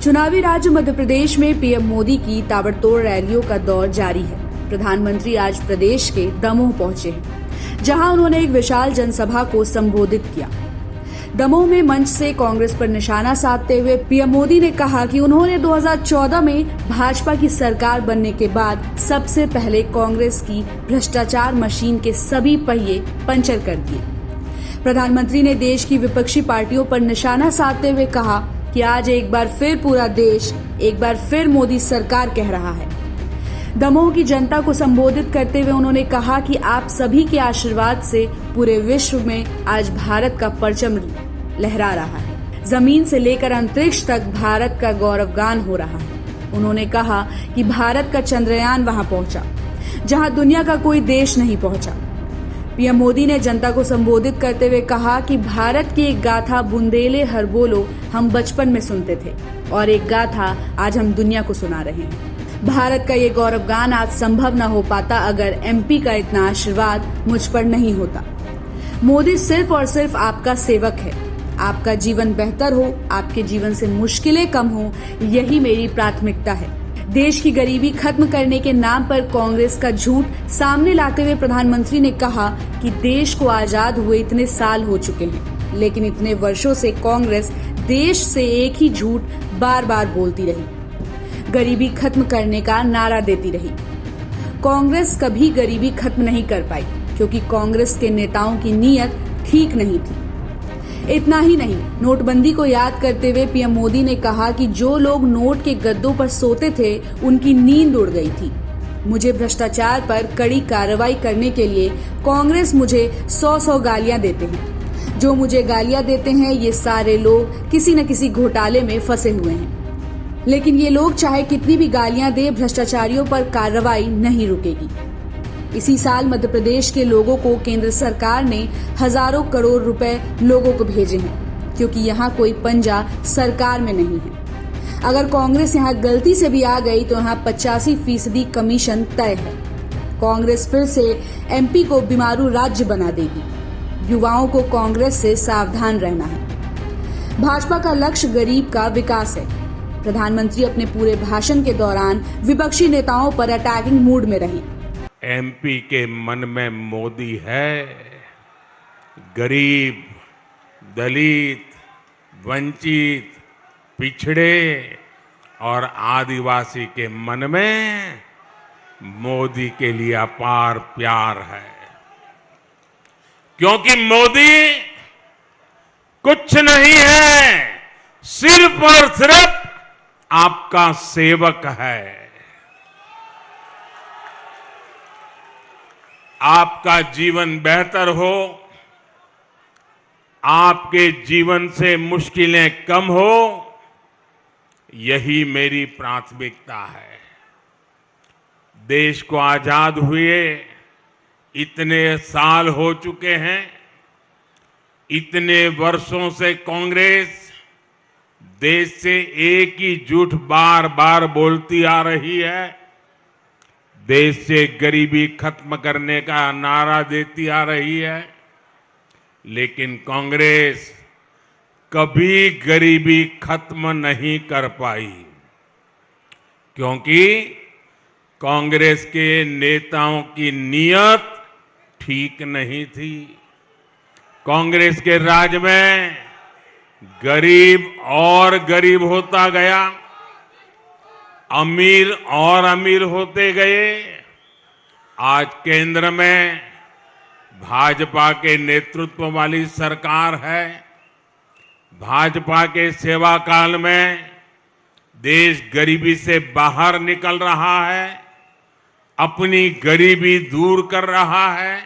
चुनावी राज्य मध्य प्रदेश में पीएम मोदी की ताबड़तोड़ रैलियों का दौर जारी है। प्रधानमंत्री आज प्रदेश के दमोह पहुंचे हैं, जहां उन्होंने एक विशाल जनसभा को संबोधित किया। दमोह में मंच से कांग्रेस पर निशाना साधते हुए पीएम मोदी ने कहा कि उन्होंने 2014 में भाजपा की सरकार बनने के बाद सबसे पहले कांग्रेस की भ्रष्टाचार मशीन के सभी पहिए पंचर कर दिए। प्रधानमंत्री ने देश की विपक्षी पार्टियों पर निशाना साधते हुए कहा कि आज एक बार फिर पूरा देश एक बार फिर मोदी सरकार कह रहा है। दमोह की जनता को संबोधित करते हुए उन्होंने कहा कि आप सभी के आशीर्वाद से पूरे विश्व में आज भारत का परचम लहरा रहा है। जमीन से लेकर अंतरिक्ष तक भारत का गौरवगान हो रहा है। उन्होंने कहा कि भारत का चंद्रयान वहां पहुंचा जहां दुनिया का कोई देश नहीं पहुंचा। पीएम मोदी ने जनता को संबोधित करते हुए कहा कि भारत की एक गाथा बुंदेले हर बोलो हम बचपन में सुनते थे और एक गाथा आज हम दुनिया को सुना रहे हैं। भारत का ये गौरवगान आज संभव न हो पाता अगर एमपी का इतना आशीर्वाद मुझ पर नहीं होता। मोदी सिर्फ और सिर्फ आपका सेवक है। आपका जीवन बेहतर हो, आपके जीवन से मुश्किलें कम हो, यही मेरी प्राथमिकता है। देश की गरीबी खत्म करने के नाम पर कांग्रेस का झूठ सामने लाते हुए प्रधानमंत्री ने कहा कि देश को आजाद हुए इतने साल हो चुके हैं, लेकिन इतने वर्षों से कांग्रेस देश से एक ही झूठ बार बार बोलती रही, गरीबी खत्म करने का नारा देती रही। कांग्रेस कभी गरीबी खत्म नहीं कर पाई क्योंकि कांग्रेस के नेताओं की नीयत ठीक नहीं थी। इतना ही नहीं, नोटबंदी को याद करते हुए पीएम मोदी ने कहा कि जो लोग नोट के गद्दों पर सोते थे उनकी नींद उड़ गई थी। मुझे भ्रष्टाचार पर कड़ी कार्रवाई करने के लिए कांग्रेस मुझे 100 गालियां देते हैं। जो मुझे गालियां देते हैं ये सारे लोग किसी न किसी घोटाले में फंसे हुए हैं, लेकिन ये लोग चाहे कितनी भी गालियां दे, भ्रष्टाचारियों पर कार्रवाई नहीं रुकेगी। इसी साल मध्य प्रदेश के लोगों को केंद्र सरकार ने हजारों करोड़ रुपए लोगों को भेजे हैं क्योंकि यहाँ कोई पंजा सरकार में नहीं है। अगर कांग्रेस यहाँ गलती से भी आ गई तो यहाँ 85% कमीशन तय है। कांग्रेस फिर से एमपी को बीमारू राज्य बना देगी। युवाओं को कांग्रेस से सावधान रहना है। भाजपा का लक्ष्य गरीब का विकास है। प्रधानमंत्री अपने पूरे भाषण के दौरान विपक्षी नेताओं पर अटैकिंग मूड में रहे। एमपी के मन में मोदी है, गरीब, दलित, वंचित, पिछड़े और आदिवासी के मन में मोदी के लिए अपार प्यार है, क्योंकि मोदी कुछ नहीं है, सिर्फ और सिर्फ आपका सेवक है। आपका जीवन बेहतर हो, आपके जीवन से मुश्किलें कम हो, यही मेरी प्राथमिकता है। देश को आजाद हुए इतने साल हो चुके हैं। इतने वर्षों से कांग्रेस देश से एक ही झूठ बार बार बोलती आ रही है। देश से गरीबी खत्म करने का नारा देती आ रही है, लेकिन कांग्रेस कभी गरीबी खत्म नहीं कर पाई क्योंकि कांग्रेस के नेताओं की नीयत ठीक नहीं थी। कांग्रेस के राज में गरीब और गरीब होता गया, अमीर और अमीर होते गए। आज केंद्र में भाजपा के नेतृत्व वाली सरकार है। भाजपा के सेवा काल में देश गरीबी से बाहर निकल रहा है, अपनी गरीबी दूर कर रहा है।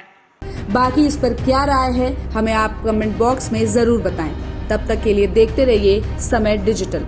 बाकी इस पर क्या राय है हमें आप कमेंट बॉक्स में जरूर बताएं। तब तक के लिए देखते रहिए समय डिजिटल।